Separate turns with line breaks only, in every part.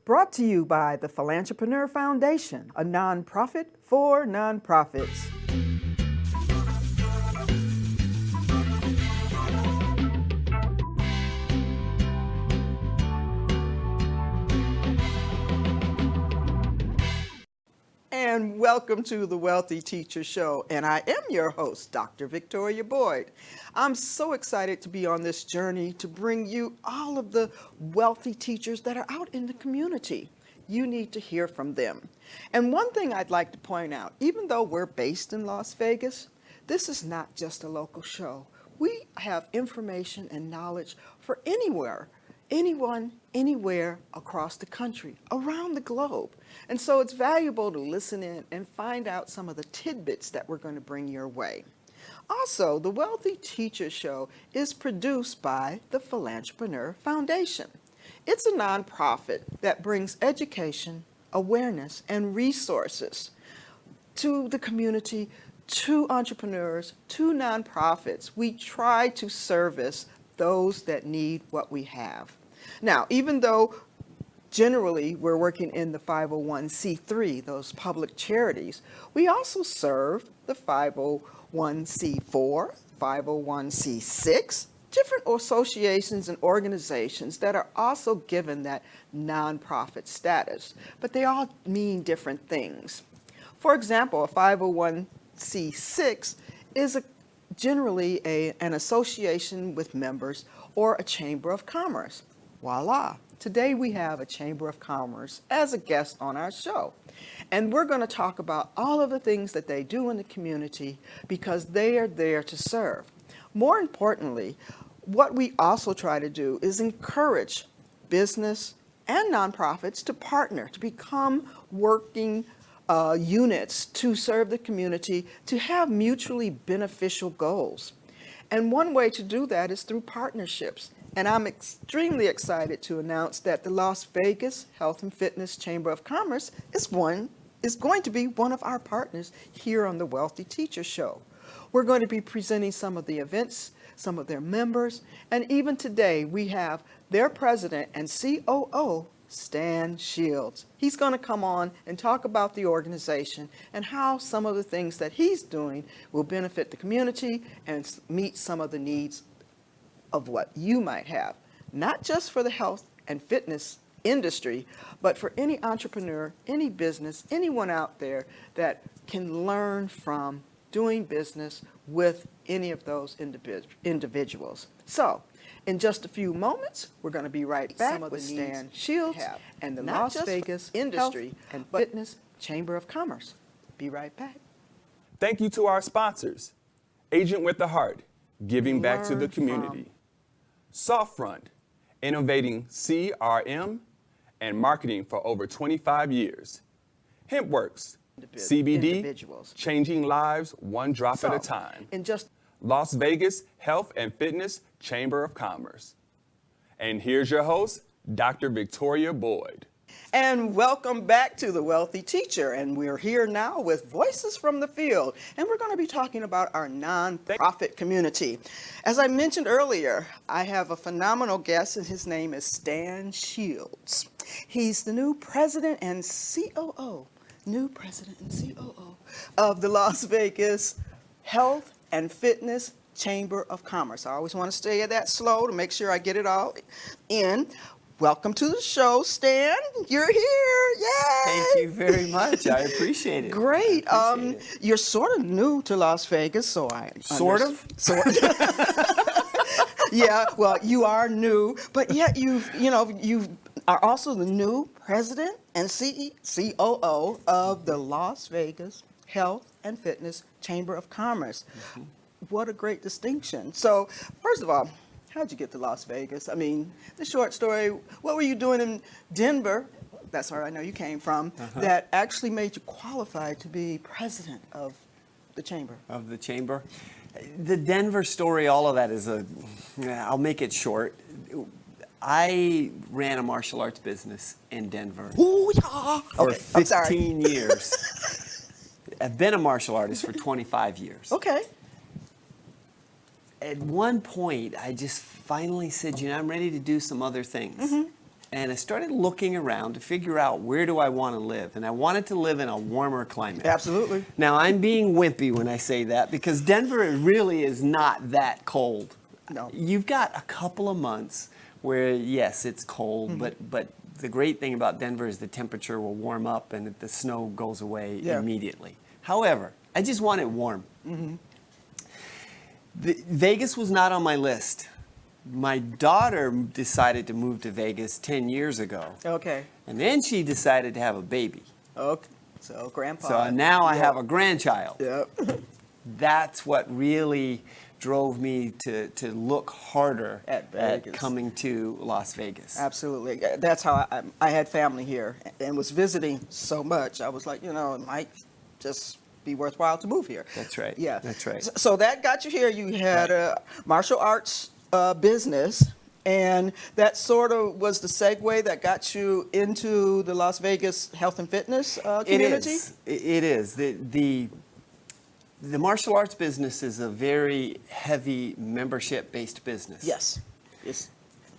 Brought to you by the Philanthropreneur Foundation, a nonprofit for nonprofits. And welcome to the Wealthy Teacher Show. And I am your host, Dr. Victoria Boyd. I'm so excited to be on this journey to bring you all of the wealthy teachers that are out in the community. You need to hear from them. And one thing I'd like to point out, even though we're based in Las Vegas, this is not just a local show. We have information and knowledge for anyone, anywhere across the country, around the globe. And so it's valuable to listen in and find out some of the tidbits that we're going to bring your way. Also, the Wealthy Teacher Show is produced by the Philanthropreneur Foundation. It's a nonprofit that brings education, awareness, and resources to the community, to entrepreneurs, to nonprofits. We try to service those that need what we have. Now, even though generally we're working in the 501c3, those public charities, we also serve the 501c4, 501c6, different associations and organizations that are also given that nonprofit status, but they all mean different things. For example, a 501c6 is generally an association with members or a chamber of commerce. Voila! Today we have a Chamber of Commerce as a guest on our show. And we're going to talk about all of the things that they do in the community because they are there to serve. More importantly, what we also try to do is encourage business and nonprofits to partner, to become working units to serve the community, to have mutually beneficial goals. And one way to do that is through partnerships. And I'm extremely excited to announce that the Las Vegas Health and Fitness Chamber of Commerce is going to be one of our partners here on the Wealthy Teacher Show. We're going to be presenting some of the events, some of their members, and even today we have their president and COO, Stan Shields. He's going to come on and talk about the organization and how some of the things that he's doing will benefit the community and meet some of the needs of what you might have, not just for the health and fitness industry, but for any entrepreneur, any business, anyone out there that can learn from doing business with any of those individuals. So, in just a few moments, we're going to be right back with Stan Shields and the Las Vegas Industry and Fitness Chamber of Commerce. Be right back.
Thank you to our sponsors, Agent with the Heart, giving back to the community. Softfront, innovating CRM and marketing for over 25 years. HempWorks, CBD, changing lives one drop at a time. Las Vegas Health and Fitness Chamber of Commerce. And here's your host, Dr. Victoria Boyd.
And welcome back to The Wealthy Teacher. And we're here now with Voices from the Field. And we're going to be talking about our nonprofit community. As I mentioned earlier, I have a phenomenal guest, and his name is Stan Shields. He's the new president and COO of the Las Vegas Health and Fitness Chamber of Commerce. I always want to stay that slow to make sure I get it all in. Welcome to the show, Stan. You're here. Yay!
Thank you very much. I appreciate it.
Great. You're sort of new to Las Vegas, so I
Sort of.
Yeah. Well, you are new, but yet you are also the new president and COO of the Las Vegas Health and Fitness Chamber of Commerce. Mm-hmm. What a great distinction. So, first of all, how'd you get to Las Vegas? I mean, the short story, what were you doing in Denver? That's where I know you came from, that actually made you qualified to be president of the chamber.
Of the chamber? The Denver story, all of that is I'll make it short. I ran a martial arts business in Denver for 15 years. I've been a martial artist for 25 years.
Okay.
At one point, I just finally said, I'm ready to do some other things. Mm-hmm. and I started looking around to figure out where do I want to live. And I wanted to live in a warmer climate.
Absolutely.
Now, I'm being wimpy when I say that because Denver really is not that cold.
No.
You've got a couple of months where, yes, it's cold, but the great thing about Denver is the temperature will warm up and the snow goes away immediately. However, I just want it warm. Vegas was not on my list. My daughter decided to move to Vegas 10 years ago.
Okay.
And then she decided to have a baby.
Okay. So grandpa.
So now I have a grandchild.
Yep.
That's what really drove me to look harder
At Vegas.
coming to Las Vegas.
Absolutely. That's how I had family here and was visiting so much. I was like, it might just be worthwhile to move here.
That's right.
Yeah.
That's right.
So that got you here. You had a martial arts business, and that sort of was the segue that got you into the Las Vegas health and fitness community?
It is. The martial arts business is a very heavy membership-based business.
Yes. Yes.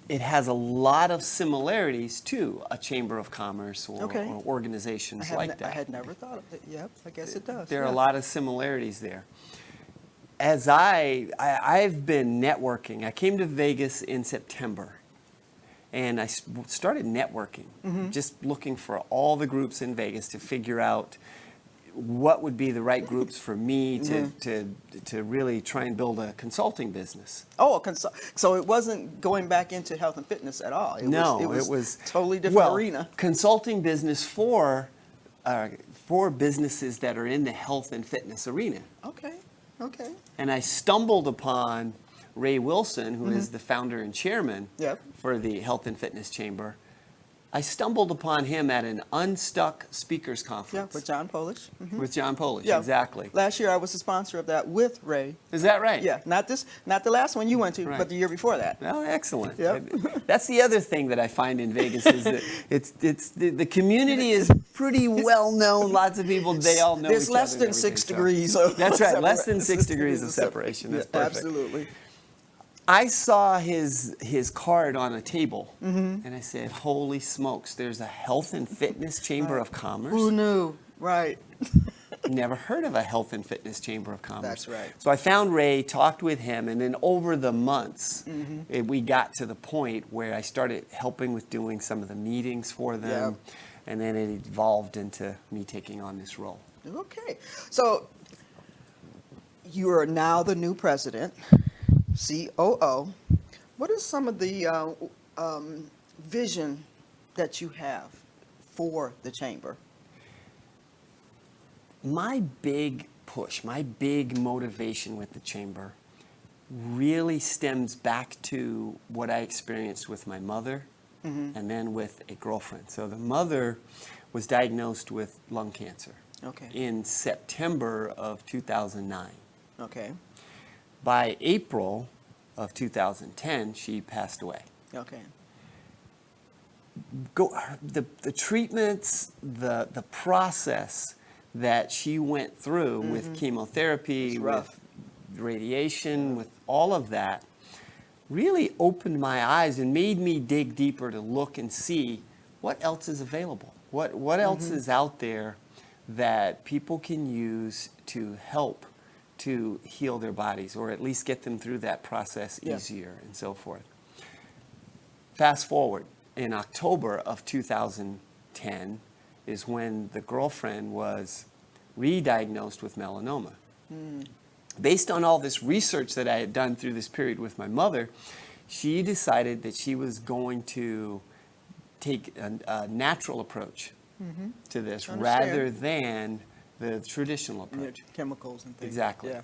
It has a lot of similarities to a chamber of commerce or,
Okay.
or organizations like that.
I had never thought of it. Yep, I guess it does.
There are
yeah.
a lot of similarities there. As I've been networking. I came to Vegas in September, and I started networking, just looking for all the groups in Vegas to figure out what would be the right groups for me to really try and build a consulting business.
Oh, so it wasn't going back into health and fitness at all. It was totally different arena.
Consulting business for businesses that are in the health and fitness arena.
Okay.
And I stumbled upon Ray Wilson, who is the founder and chairman for the Health and Fitness Chamber. I stumbled upon him at an Unstuck Speakers Conference.
Yeah, with John Polish.
With John Polish,
Yeah.
exactly.
Last year I was the sponsor of that with Ray.
Is that right?
Yeah, not the last one you went to,
Right.
but the year before that.
Oh, excellent.
Yep.
That's the other thing that I find in Vegas is that the community is pretty well known. Lots of people, they all know
There's
each
less
other
than
and
6
everything, so-
degrees of
That's right, less
separation.
than 6 degrees of separation. That's
Yeah,
perfect.
absolutely.
I saw his card on a table, and I said, holy smokes, there's a health and fitness chamber of commerce?
Who knew? Right.
Never heard of a health and fitness chamber of commerce.
That's right.
So I found Ray, talked with him, and then over the months, we got to the point where I started helping with doing some of the meetings for them, and then it evolved into me taking on this role.
Okay. So you are now the new president, COO. What is some of the vision that you have for the chamber?
My big push, my big motivation with the chamber really stems back to what I experienced with my mother and then with a girlfriend. So the mother was diagnosed with lung cancer in September of 2009.
Okay.
By April of 2010, she passed away.
Okay.
The treatments, the process that she went through with chemotherapy, with radiation, with all of that, really opened my eyes and made me dig deeper to look and see what else is available. What else is out there that people can use to help to heal their bodies, or at least get them through that process easier and so forth. Fast forward, in October of 2010 is when the girlfriend was re-diagnosed with melanoma. Based on all this research that I had done through this period with my mother, she decided that she was going to take a natural approach to this rather than the traditional approach.
Chemicals and things.
Exactly.
Yeah.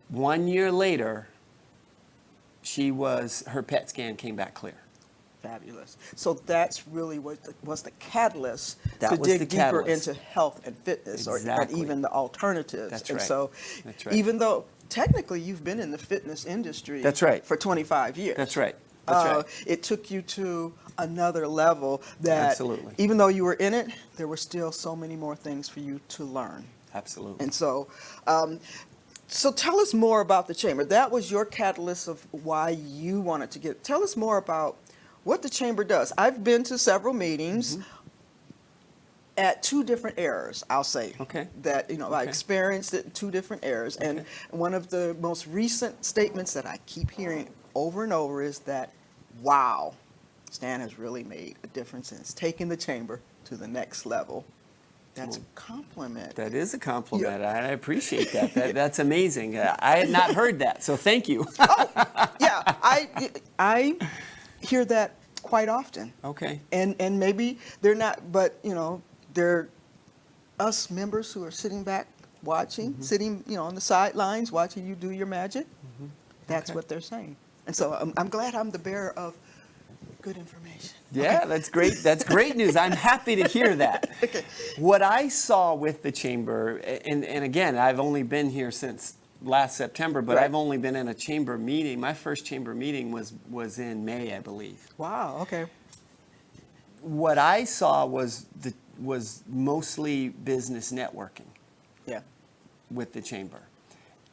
1 year later, her PET scan came back clear.
Fabulous. So that's really what was the catalyst
That
to
was
dig
the
deeper
catalyst.
into health and fitness, and
Exactly.
even the alternatives.
That's
and
right.
so,
That's right.
even though technically you've been in the fitness industry,
That's right.
for 25 years.
That's right. That's right.
It took you to another level that,
Absolutely.
even though you were in it, there were still so many more things for you to learn.
Absolutely.
And so, so tell us more about the chamber. That was your catalyst of why you wanted to get. Tell us more about what the chamber does. I've been to several meetings at two different eras, I'll say.
Okay.
That, I
Okay.
experienced it in two different eras. And one of the most recent statements that I keep hearing over and over is that, wow, Stan has really made a difference and has taken the chamber to the next level. That's a compliment.
That is a compliment. I appreciate that. That's amazing. I had not heard that, so thank you.
Yeah, I hear that quite often.
Okay.
And maybe they're not, but they're us members who are sitting back watching, sitting on the sidelines watching you do your magic. That's
Okay.
what they're saying. And so I'm glad I'm the bearer of good information.
Yeah, that's great. That's great news. I'm happy to hear that.
Okay.
What I saw with the chamber, and again, I've only been here since last September, but
Right.
I've only been in a chamber meeting. My first chamber meeting was in May, I believe.
Wow, okay.
What I saw was mostly business networking
Yeah.
with the chamber.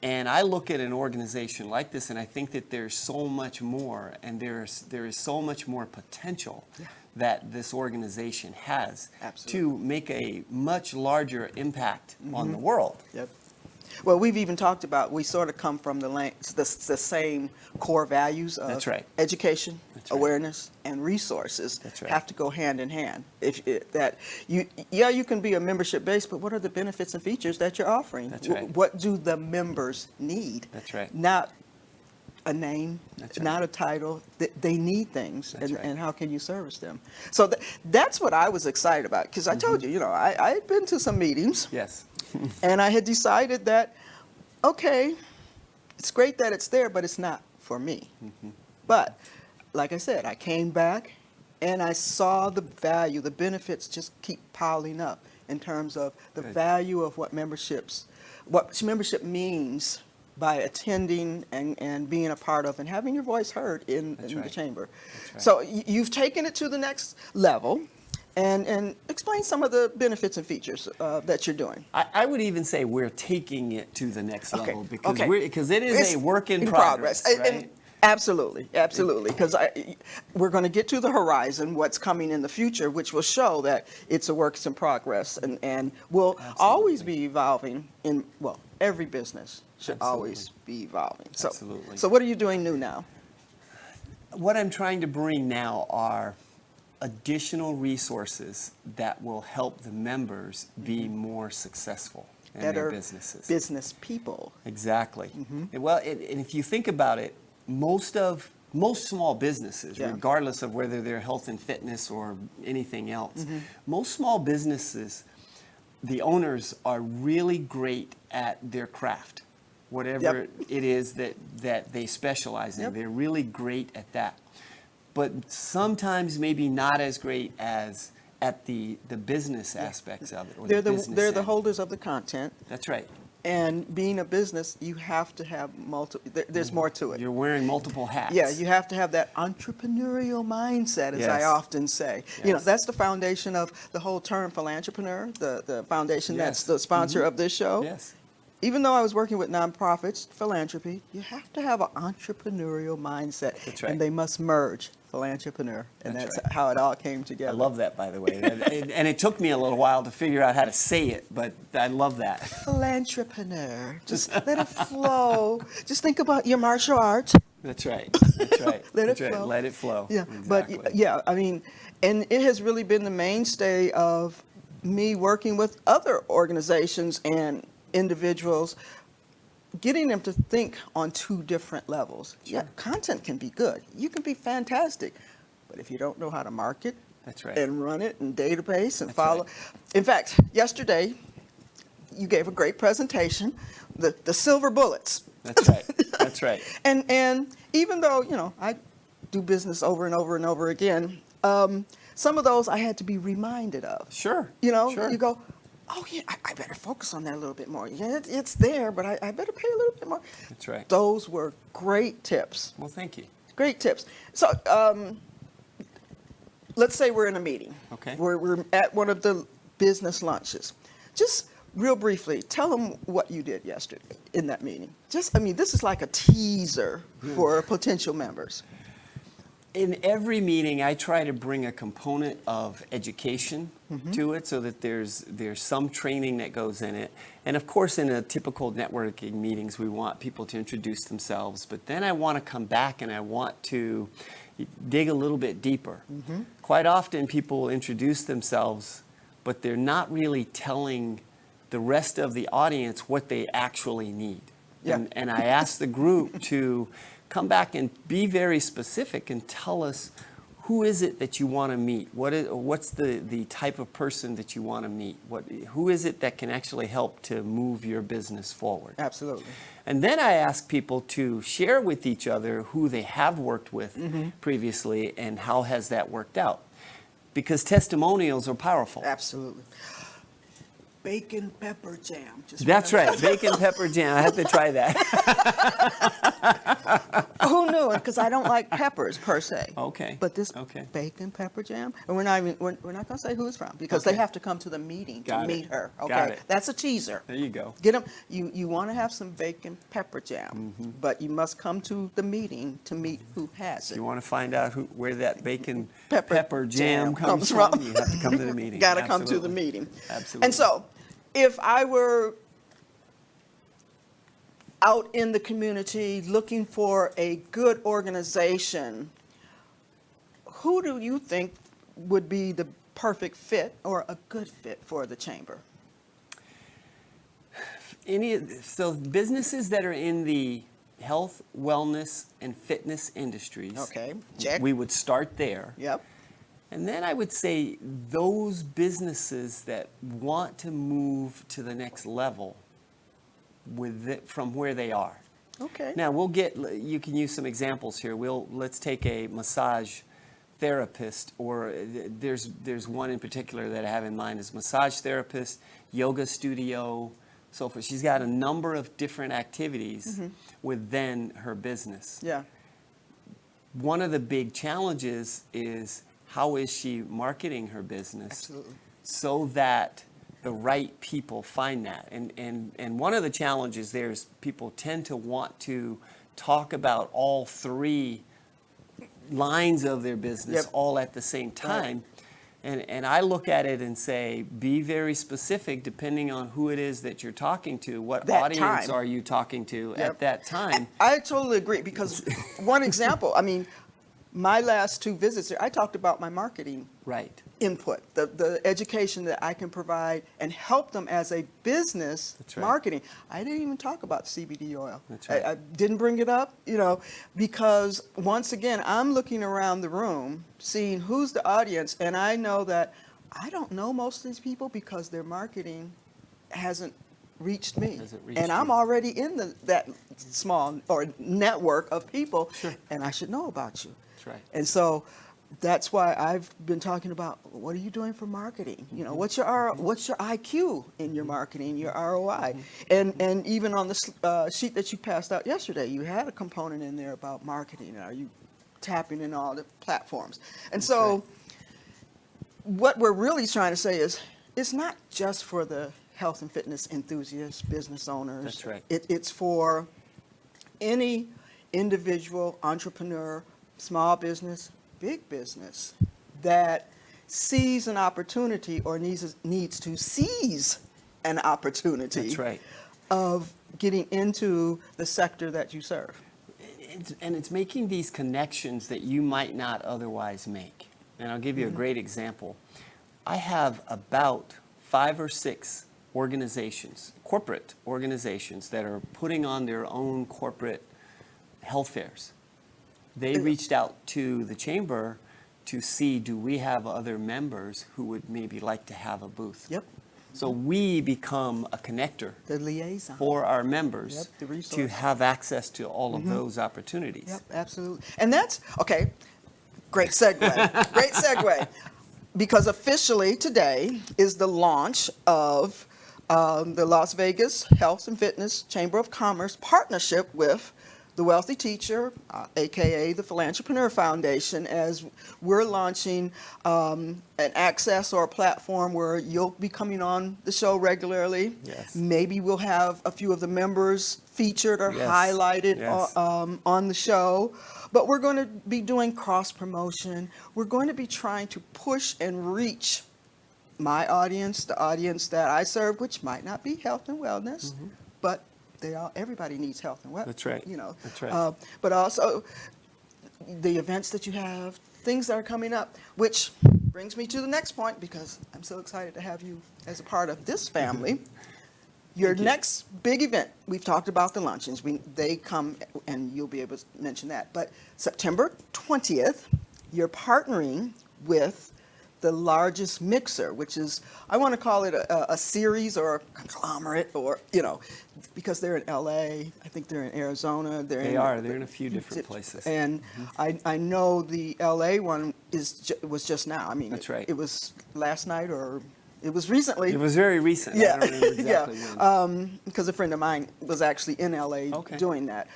And I look at an organization like this, and I think that there's so much more, and there is so much more potential that this organization has
Absolutely.
to make a much larger impact on the world.
Yep. Well, we've even talked about, we sort of come from the same core values of
That's right.
education,
That's right.
awareness, and resources
That's right.
have to go hand in hand. You can be a membership base, but what are the benefits and features that you're offering?
That's right.
What do the members need?
That's right.
Not a name,
That's right.
not a title. They need things,
That's right.
and how can you service them? So that's what I was excited about, because I told you, I had been to some meetings.
Yes.
And I had decided that, okay, it's great that it's there, but it's not for me. But like I said, I came back and I saw the value, the benefits just keep piling up in terms of the
Good.
value of what membership means by attending and being a part of and having your voice heard in the
right.
chamber.
That's right.
So you've taken it to the next level. And explain some of the benefits and features that you're doing.
I would even say we're taking it to the next
Okay,
level because
okay.
it is
It's
a work in progress.
And-
Right?
and absolutely, because we're going to get to the horizon, what's coming in the future, which will show that it's a work in progress and will always be evolving every business should always be evolving. So,
Absolutely.
So what are you doing new now?
What I'm trying to bring now are additional resources that will help the members be more successful in their
Better
businesses.
business people.
Exactly. And well, and if you think about it, most small businesses,
Yeah.
regardless of whether they're health and fitness or anything else, most small businesses, the owners are really great at their craft, whatever
Yep.
it is that they specialize in.
Yep.
They're really great at that. But sometimes maybe not as great as at the business aspects of it. Or
They're
the business
the
end.
holders of the content.
That's right.
And being a business, you have to have there's more to it.
You're wearing multiple hats.
Yeah, you have to have that entrepreneurial mindset, as I
Yes.
often say.
Yes.
That's the foundation of the whole term philantrepreneur, the foundation that's
Yes.
the sponsor of this show.
Yes.
Even though I was working with nonprofits, philanthropy, you have to have an entrepreneurial mindset.
That's right.
And they must merge, philantrepreneur. And
That's
that's
right.
how it all came together.
I love that, by the way. And it took me a little while to figure out how to say it, but I love that.
Philantrepreneur. Just let it flow. Just think about your martial arts.
That's right. That's right.
Let
That's
it
right.
flow.
Let it flow.
Yeah,
Exactly.
but yeah, I mean, and it has really been the mainstay of me working with other organizations and individuals, getting them to think on two different levels. Yeah, content can be good. You can be fantastic. But if you don't know how to market
That's right.
and run it and database and
That's
follow.
right.
In fact, yesterday, you gave a great presentation, the silver bullets.
That's right. That's right.
And even though, I do business over and over and over again, some of those I had to be reminded of.
Sure. Sure.
You go, oh yeah, I better focus on that a little bit more. Yeah, it's there, but I better pay a little bit more.
That's right.
Those were great tips.
Well, thank you.
Great tips. So let's say we're in a meeting.
Okay.
We're at one of the business lunches. Just real briefly, tell them what you did yesterday in that meeting. This is like a teaser for potential members.
In every meeting, I try to bring a component of education to it so that there's some training that goes in it. And of course, in a typical networking meetings, we want people to introduce themselves. But then I want to come back and I want to dig a little bit deeper. Quite often, people introduce themselves, but they're not really telling the rest of the audience what they actually need.
Yeah.
And I ask the group to come back and be very specific and tell us who is it that you want to meet? What's the type of person that you want to meet? Who is it that can actually help to move your business forward?
Absolutely.
And then I ask people to share with each other who they have worked with previously and how has that worked out. Because testimonials are powerful.
Absolutely. Bacon pepper jam.
That's right, bacon pepper jam. I have to try that.
Who knew it? Because I don't like peppers per se.
Okay.
But this bacon pepper jam, and we're not going to say who it's from because they have to come to the meeting to meet her. Okay.
Got it.
That's a teaser.
There you go.
Get them. You want to have some bacon pepper jam, but you must come to the meeting to meet who has it.
You want to find out where that bacon
Pepper
pepper jam
jam
comes
comes
from? You have to come to the meeting.
Got to come to the
Absolutely.
meeting.
Absolutely.
And so, if I were out in the community looking for a good organization, who do you think would be the perfect fit or a good fit for the chamber?
So businesses that are in the health, wellness, and fitness industries.
Okay, check.
We would start there.
Yep.
And then I would say those businesses that want to move to the next level from where they are.
Okay.
Now you can use some examples here. Let's take a massage therapist, or there's one in particular that I have in mind is massage therapist, yoga studio, so forth. She's got a number of different activities within her business.
Yeah.
One of the big challenges is how is she marketing her business
Absolutely.
so that the right people find that? And one of the challenges there is people tend to want to talk about all three lines of their business all at the same time. And I look at it and say, be very specific depending on who it is that you're talking to. What
That
audience
time.
are you talking to at that time?
I totally agree because one example, I mean, my last 2 visits here, I talked about my marketing
Right.
input, the education that I can provide and help them as a business
That's right.
marketing. I didn't even talk about CBD oil.
That's right.
I didn't bring it up, because once again, I'm looking around the room, seeing who's the audience, and I know that I don't know most of these people because their marketing hasn't reached me.
Hasn't reached
And I'm
you.
already in that small or network of people,
Sure.
and I should know about you.
That's right.
And so that's why I've been talking about what are you doing for marketing? What's your IQ in your marketing, your ROI? And even on the sheet that you passed out yesterday, you had a component in there about marketing. Are you tapping in all the platforms? And so what we're really trying to say is it's not just for the health and fitness enthusiasts, business owners.
That's right.
It's for any individual, entrepreneur, small business, big business that sees an opportunity or needs to seize an opportunity
That's right.
of getting into the sector that you serve.
And it's making these connections that you might not otherwise make. And I'll give you a great example. I have about 5 or 6 organizations, corporate organizations, that are putting on their own corporate health fairs. They reached out to the chamber to see, do we have other members who would maybe like to have a booth?
Yep.
So we become a connector
The liaison.
for our members
Yep, the
to
resource.
have access to all of those opportunities.
Yep, absolutely. And that's, okay, great segue, great segue. Because officially today is the launch of the Las Vegas Health and Fitness Chamber of Commerce partnership with The Wealthy Teacher, AKA the Philanthropreneur Foundation, as we're launching an access or a platform where you'll be coming on the show regularly.
Yes.
Maybe we'll have a few of the members featured or
Yes.
highlighted
Yes.
on the show. But we're going to be doing cross promotion. We're going to be trying to push and reach my audience, the audience that I serve, which might not be health and wellness, but everybody needs health and wellness.
That's right.
You know,
That's right.
but also the events that you have, things that are coming up, which brings me to the next point, because I'm so excited to have you as a part of this family. Your next big event, we've talked about the luncheons. They come, and you'll be able to mention that. But September 20th, you're partnering with the largest mixer, which is, I want to call it a series or a conglomerate, or, you know, because they're in LA, I think they're in Arizona. They're
in a few different places.
And I know the LA one was just now. I mean,
That's right.
It was last night, or it was recently.
It was very recent.
Yeah,
I don't remember exactly when.
Because a friend of mine was actually in LA
Okay.
doing that.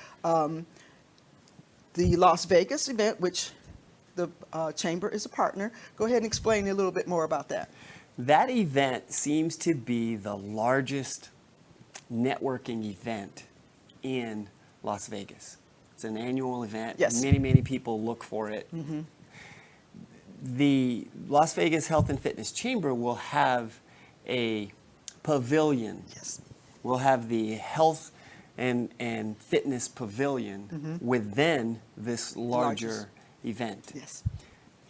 The Las Vegas event, which the Chamber is a partner. Go ahead and explain a little bit more about that.
That event seems to be the largest networking event in Las Vegas. It's an annual event.
Yes.
Many, many people look for it. The Las Vegas Health and Fitness Chamber will have a pavilion.
Yes.
We'll have the health and fitness pavilion within this larger
Largest.
event.
Yes.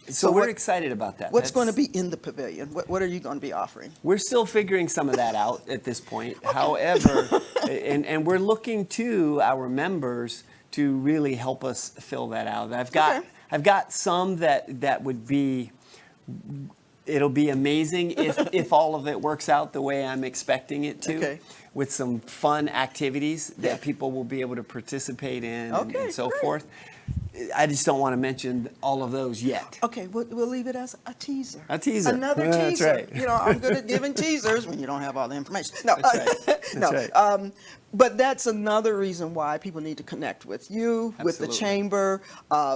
So,
So
we're
what-
excited about that.
What's going to
That's-
be in the pavilion? What are you going to be offering?
We're still figuring some of that out at this point. However, and we're looking to our members to really help us fill that out.
Okay.
I've got some that would be. It'll be amazing if all of it works out the way I'm expecting it to.
Okay.
With some fun activities that people will be able to participate in
Okay,
and so
great.
forth. I just don't want to mention all of those yet.
Okay, we'll leave it as a teaser.
A teaser.
Another
Yeah, that's
teaser.
right.
You know, I'm good at giving teasers when you don't have all the information. No,
That's right.
no.
That's right.
But that's another reason why people need to connect with you, with the
Absolutely.
Chamber,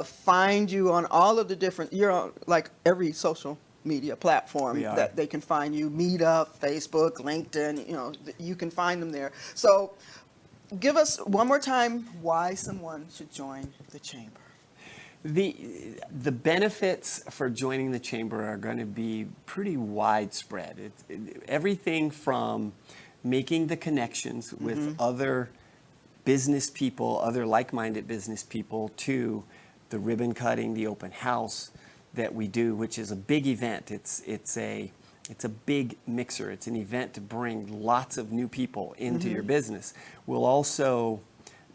find you on all of the different, you're on like every social media platform
We are.
that they can find you, Meetup, Facebook, LinkedIn, you know, you can find them there. So give us one more time why someone should join the Chamber.
The benefits for joining the Chamber are going to be pretty widespread. Everything from making the connections with other business people, other like-minded business people, to the ribbon cutting, the open house that we do, which is a big event. It's a big mixer. It's an event to bring lots of new people into your business. We'll also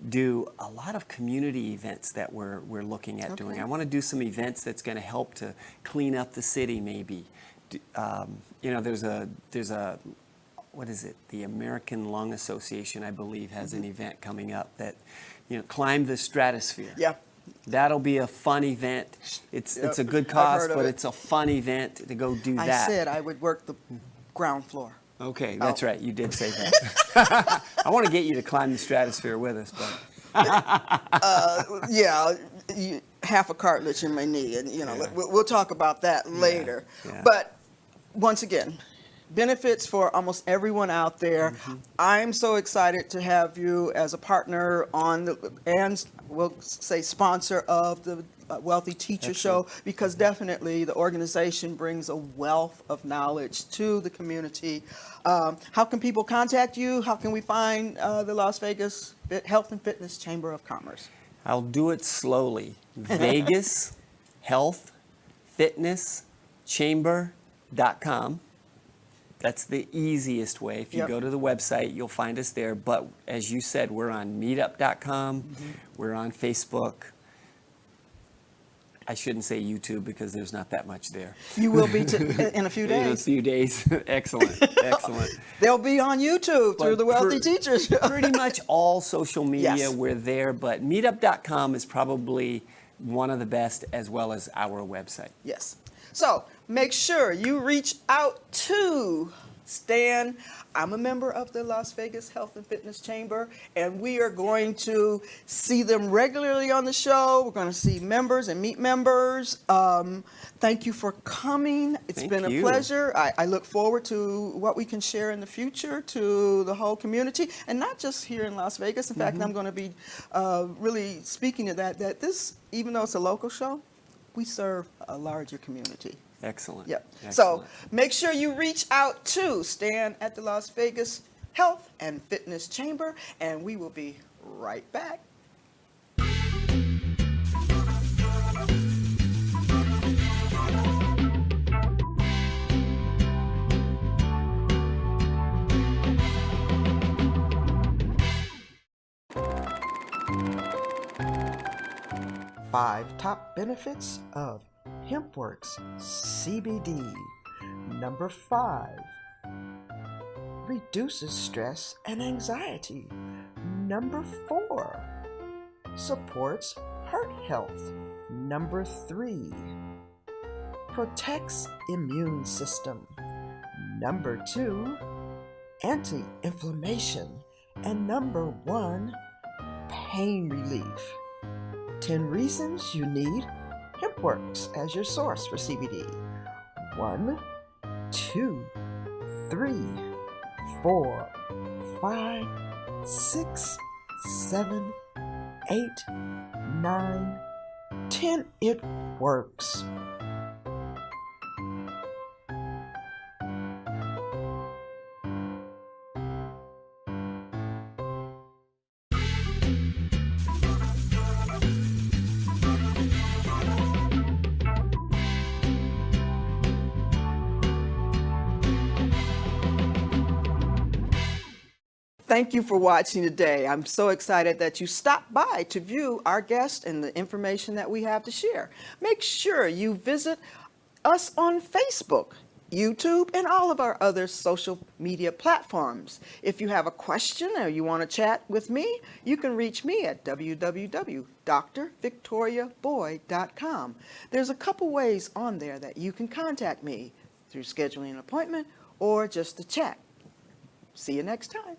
do a lot of community events that we're looking at doing.
Okay.
I want to do some events that's going to help to clean up the city, maybe. You know, there's a what is it? The American Lung Association, I believe, has an event coming up that, you know, climb the stratosphere.
Yeah.
That'll be a fun event. It's a good
I've
cause,
heard of
but
it.
it's a fun event to go do
I
that.
said I would work the ground floor.
Okay, that's
Oh.
right. You did say that. I want to get you to climb the stratosphere with us, but
Yeah, half a cartilage in my knee, and you know,
Yeah.
we'll talk about that later.
yeah.
But once again, benefits for almost everyone out there. I'm so excited to have you as a partner on and we'll say sponsor of the Wealthy Teacher Show, because definitely the organization brings a wealth of knowledge to the community. How can people contact you? How can we find the Las Vegas Health and Fitness Chamber of Commerce?
I'll do it slowly. Vegas Health Fitness Chamber.com. That's the easiest way. If you
Yep.
go to the website, you'll find us there. But as you said, we're on meetup.com. We're on Facebook. I shouldn't say YouTube because there's not that much there.
You will be in a few
In a
days.
few days. Excellent. Excellent.
They'll be on YouTube through
But
the Wealthy Teacher Show.
Pretty much all social media,
Yes.
we're there. But meetup.com is probably one of the best, as well as our website.
Yes. So make sure you reach out to Stan. I'm a member of the Las Vegas Health and Fitness Chamber, and we are going to see them regularly on the show. We're going to see members and meet members. Thank you for coming. It's
Thank
been a
you.
pleasure. I look forward to what we can share in the future to the whole community, and not just here in Las Vegas. In fact, I'm going to be really speaking to that this, even though it's a local show, we serve a larger community.
Excellent.
Yep.
Excellent.
So make sure you reach out to Stan at the Las Vegas Health and Fitness Chamber, and we will be right back. Five top benefits of HempWorks CBD. Number 5, reduces stress and anxiety. Number 4, supports heart health. Number 3, protects immune system. Number 2, anti-inflammation. And number 1, pain relief. 10 reasons you need HempWorks as your source for CBD. 1, 2, 3, 4, 5, 6, 7, 8, 9, 10. It works. Thank you for watching today. I'm so excited that you stopped by to view our guest and the information that we have to share. Make sure you visit us on Facebook, YouTube, and all of our other social media platforms. If you have a question or you want to chat with me, you can reach me at www.drvictoriaboyd.com. There's a couple ways on there that you can contact me through scheduling an appointment or just to chat. See you next time.